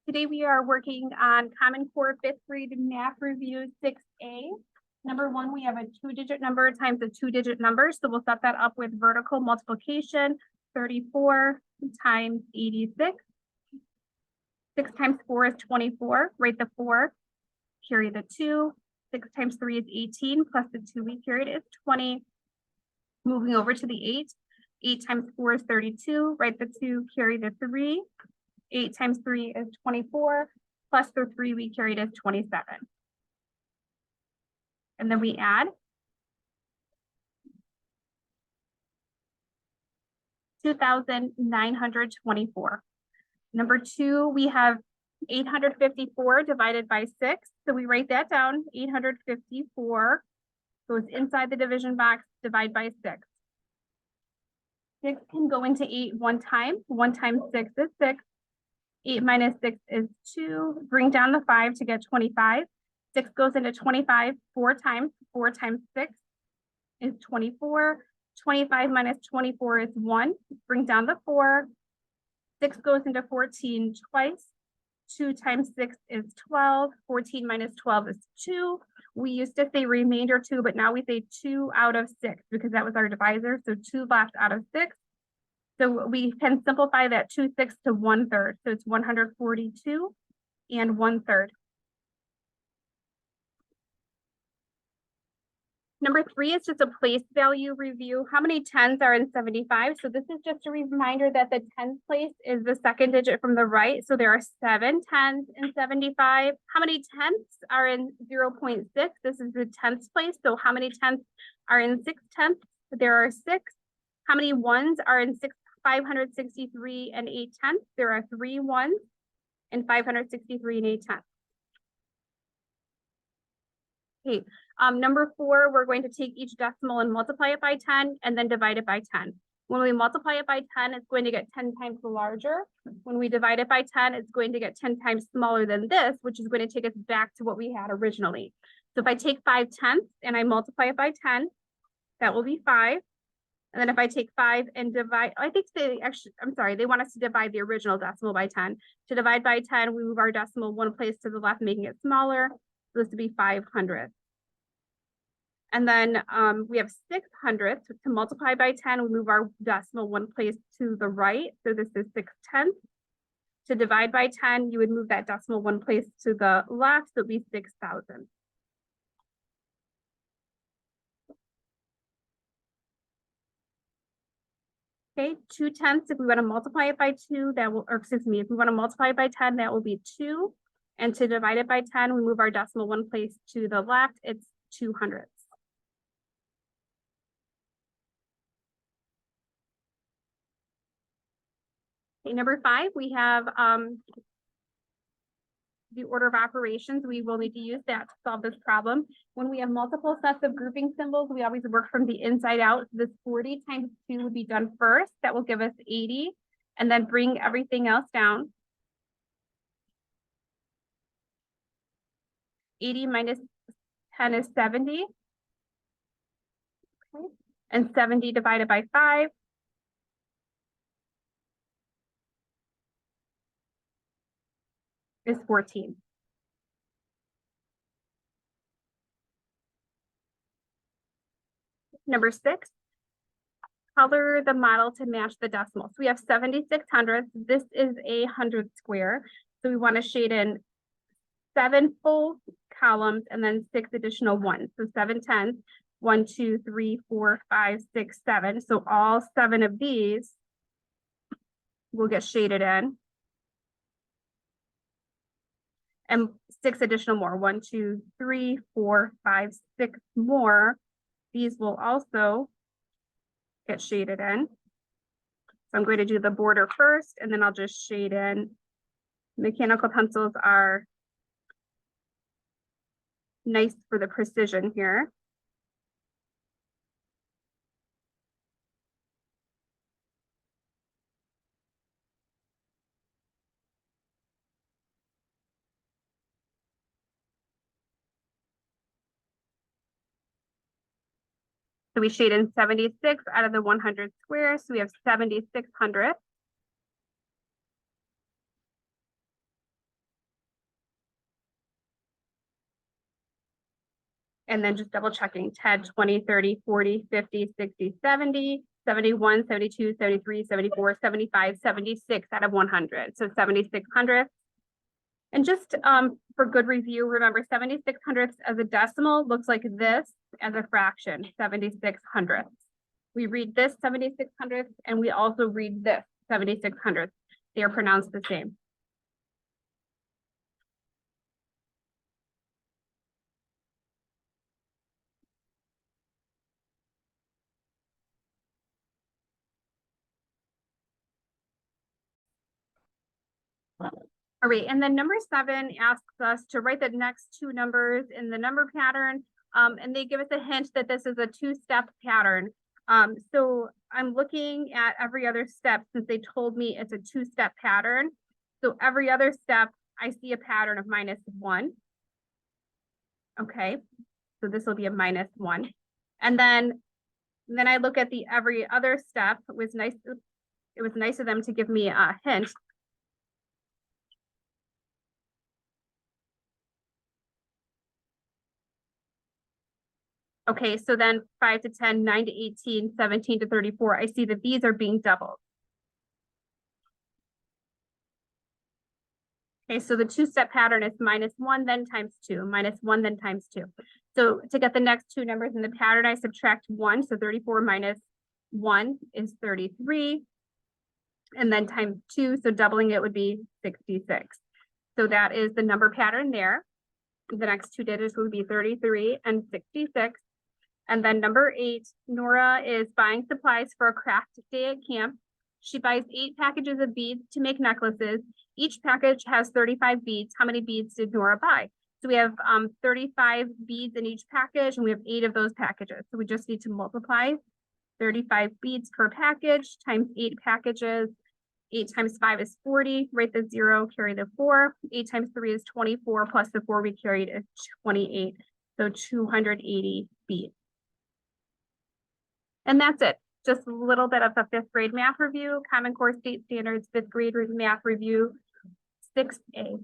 Today we are working on Common Core 5th grade math review 6A. Number one, we have a 2-digit number times a 2-digit number. So we'll set that up with vertical multiplication, 34 times 86. 6 times 4 is 24, write the 4, carry the 2. 6 times 3 is 18, plus the 2 we carried is 20. Moving over to the 8. 8 times 4 is 32, write the 2, carry the 3. 8 times 3 is 24, plus the 3 we carried is 27. And then we add 2,924. Number 2, we have 854 divided by 6. So we write that down, 854 goes inside the division box, divide by 6. 6 can go into 8 one time. 1 times 6 is 6. 8 minus 6 is 2. Bring down the 5 to get 25. 6 goes into 25 4 times. 4 times 6 is 24. 25 minus 24 is 1. Bring down the 4. 6 goes into 14 twice. 2 times 6 is 12. 14 minus 12 is 2. We used to say remainder 2, but now we say 2 out of 6 because that was our divisor. So 2 left out of 6. So we can simplify that 2/6 to 1/3. So it's 142 and 1/3. Number 3 is just a place value review. How many 10s are in 75? So this is just a reminder that the 10th place is the second digit from the right. So there are 7 10s in 75. How many 10ths are in 0.6? This is the 10th place. So how many 10ths are in 6 tenths? There are 6. How many 1s are in 563 and 8 tenths? There are 3 1s and 563 and 8 tenths. Okay, number 4, we're going to take each decimal and multiply it by 10 and then divide it by 10. When we multiply it by 10, it's going to get 10 times larger. When we divide it by 10, it's going to get 10 times smaller than this, which is going to take us back to what we had originally. So if I take 5 tenths and I multiply it by 10, that will be 5. And then if I take 5 and divide, I think they actually, I'm sorry, they want us to divide the original decimal by 10. To divide by 10, we move our decimal one place to the left, making it smaller. So this would be 500. And then we have 600. To multiply by 10, we move our decimal one place to the right. So this is 6/10. To divide by 10, you would move that decimal one place to the left. So it'd be 6,000. Okay, 2/10. If we want to multiply it by 2, that will, or excuse me, if we want to multiply it by 10, that will be 2. And to divide it by 10, we move our decimal one place to the left. It's 200. Okay, number 5, we have the order of operations. We will need to use that to solve this problem. When we have multiple sets of grouping symbols, we always work from the inside out. So this 40 times 2 would be done first. That will give us 80, and then bring everything else down. 80 minus 10 is 70. Okay. And 70 divided by 5 is 14. Number 6, color the model to match the decimal. So we have 76 hundredths. This is a 100 square. So we want to shade in 7 full columns and then 6 additional ones. So 7 tenths, 1, 2, 3, 4, 5, 6, 7. So all 7 of these will get shaded in. And 6 additional more, 1, 2, 3, 4, 5, 6 more. These will also get shaded in. So I'm going to do the border first, and then I'll just shade in. Mechanical pencils are nice for the precision here. So we shade in 76 out of the 100 squares. So we have 7,600. And then just double checking 10, 20, 30, 40, 50, 60, 70, 71, 72, 73, 74, 75, 76 out of 100. So 76 hundredths. And just for good review, remember 76 hundredths as a decimal looks like this as a fraction, 76 hundredths. We read this 76 hundredths and we also read this 76 hundredths. They are pronounced the same. All right, and then number 7 asks us to write the next two numbers in the number pattern. And they give us a hint that this is a two-step pattern. So I'm looking at every other step since they told me it's a two-step pattern. So every other step, I see a pattern of -1. Okay, so this will be a -1. And then I look at the every other step. It was nice of them to give me a hint. Okay, so then 5 to 10, 9 to 18, 17 to 34, I see that these are being doubled. Okay, so the two-step pattern is -1, then times 2, -1, then times 2. So to get the next two numbers in the pattern, I subtract 1, so 34 minus 1 is 33. And then times 2, so doubling it would be 66. So that is the number pattern there. The next two digits would be 33 and 66. And then number 8, Nora is buying supplies for a craft day at camp. She buys 8 packages of beads to make necklaces. Each package has 35 beads. How many beads did Nora buy? So we have 35 beads in each package, and we have 8 of those packages. So we just need to multiply 35 beads per package times 8 packages. 8 times 5 is 40. Write the 0, carry the 4. 8 times 3 is 24, plus the 4 we carried is 28. So 280 beads. And that's it. Just a little bit of the 5th grade math review, Common Core State Standards 5th grade math review, 6A.